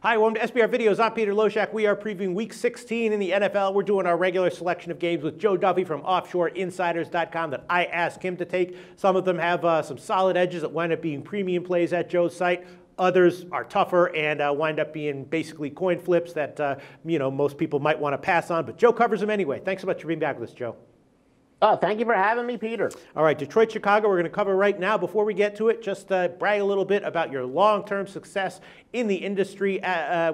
Hi, welcome to SBR Videos. I'm Peter Loshak. We are previewing Week 16 in the NFL. We're doing our regular selection of games with Joe Duffy from OffshoreInsiders.com that I asked him to take. Some of them have some solid edges that wind up being premium plays at Joe's site. Others are tougher and wind up being basically coin flips that most people might want to pass on. But Joe covers them anyway. Thanks so much for being back with us, Joe. Thank you for having me, Peter. All right, Detroit, Chicago, we're going to cover right now. Before we get to it, just brag a little bit about your long-term success in the industry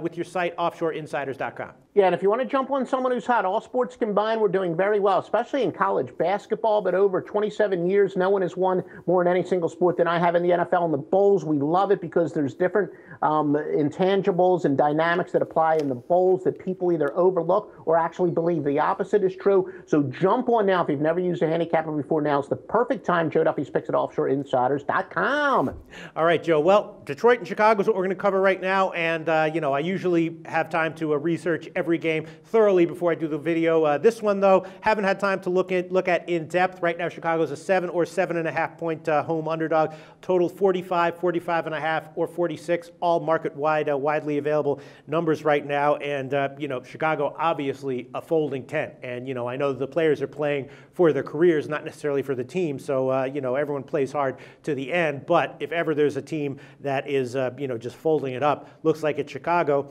with your site, OffshoreInsiders.com. Yeah, and if you want to jump on someone who's hot, all sports combined, we're doing very well, especially in college basketball. But over 27 years, no one has won more in any single sport than I have in the NFL. And the Bowls, we love it because there's different intangibles and dynamics that apply in the Bowls that people either overlook or actually believe. The opposite is true. So jump on now. If you've never used a handicapper before, now is the perfect time. Joe Duffy's picks at OffshoreInsiders.com. All right, Joe. Well, Detroit and Chicago is what we're going to cover right now. And, I usually have time to research every game thoroughly before I do the video. This one, though, haven't had time to look at in depth. Right now, Chicago's a 7 or 7.5 point home underdog. Total 45, 45.5, or 46. All market-wide, widely available numbers right now. And, Chicago, obviously, a folding tent. And, I know the players are playing for their careers, not necessarily for the team. So, everyone plays hard to the end. But if ever there's a team that is, just folding it up, looks like it's Chicago.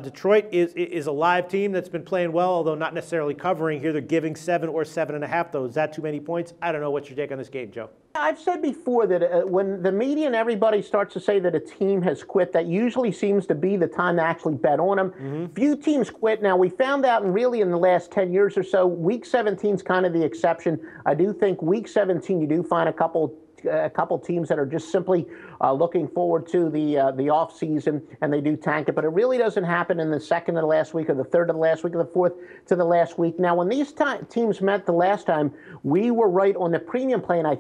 Detroit is a live team that's been playing well, although not necessarily covering here. They're giving 7 or 7.5, though. Is that too many points? I don't know. What's your take on this game, Joe? I've said before that when the media and everybody starts to say that a team has quit, that usually seems to be the time to actually bet on them. Few teams quit. Now, we found out really in the last 10 years or so, Week 17 is kind of the exception. I do think Week 17, you do find a couple teams that are just simply looking forward to the off season, and they do tank it. But it really doesn't happen in the second of the last week, or the third of the last week, or the fourth to the last week. Now, when these teams met the last time, we were right on the premium play, and I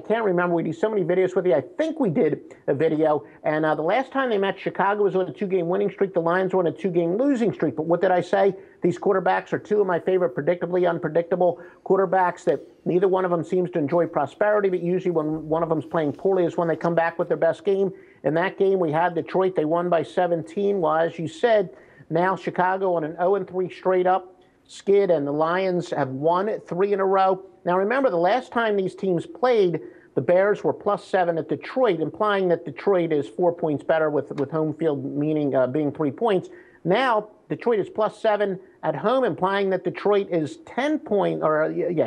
can't remember, we do so many videos with you, I think we did a video, and the last time they met, Chicago was on a 2-game winning streak, the Lions were on a 2-game losing streak. But what did I say? These quarterbacks are two of my favorite predictably unpredictable quarterbacks that neither one of them seems to enjoy prosperity, but usually when one of them's playing poorly is when they come back with their best game. In that game, we had Detroit. They won by 17. Well, as you said, now Chicago on an 0-3 straight up skid, and the Lions have won 3 in a row. Now, remember, the last time these teams played, the Bears were +7 at Detroit, implying that Detroit is 4 points better with home field, meaning being 3 points. Now, Detroit is +7 at home, implying that Detroit is 10 points,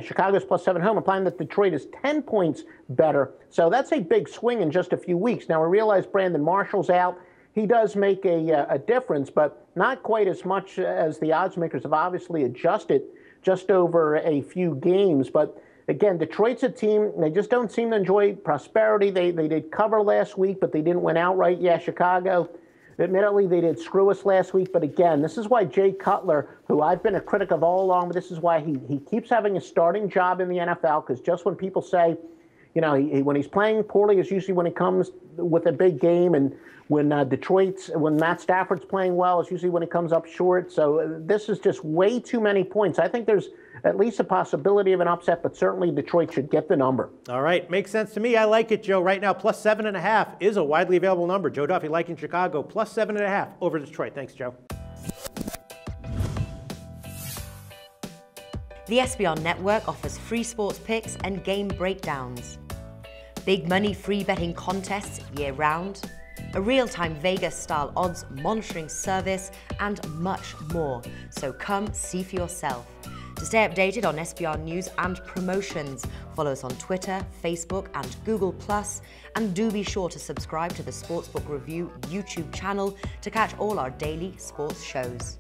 Chicago's +7 home, implying that Detroit is 10 points better. So that's a big swing in just a few weeks. Now, we realize Brandon Marshall's out. He does make a difference, but not quite as much as the odds makers have obviously adjusted just over a few games. But again, Detroit's a team, they just don't seem to enjoy prosperity. They did cover last week, but they didn't win outright. Yeah, Chicago, admittedly, they did screw us last week, but again, this is why Jay Cutler, who I've been a critic of all along, but this is why he keeps having a starting job in the NFL, because just when people say, when he's playing poorly is usually when he comes with a big game, and when Matt Stafford's playing well, it's usually when he comes up short. So this is just way too many points. I think there's at least a possibility of an upset, but certainly Detroit should get the number. All right. Makes sense to me. I like it, Joe. Right now, +7.5 is a widely available number. Joe Duffy liking Chicago, +7.5 over Detroit. Thanks, Joe. The SBR Network offers free sports picks and game breakdowns, big money free betting contests year-round, a real-time Vegas-style odds monitoring service, and much more. So come see for yourself. To stay updated on SBR news and promotions, follow us on Twitter, Facebook, and Google+, and do be sure to subscribe to the Sportsbook Review YouTube channel to catch all our daily sports shows.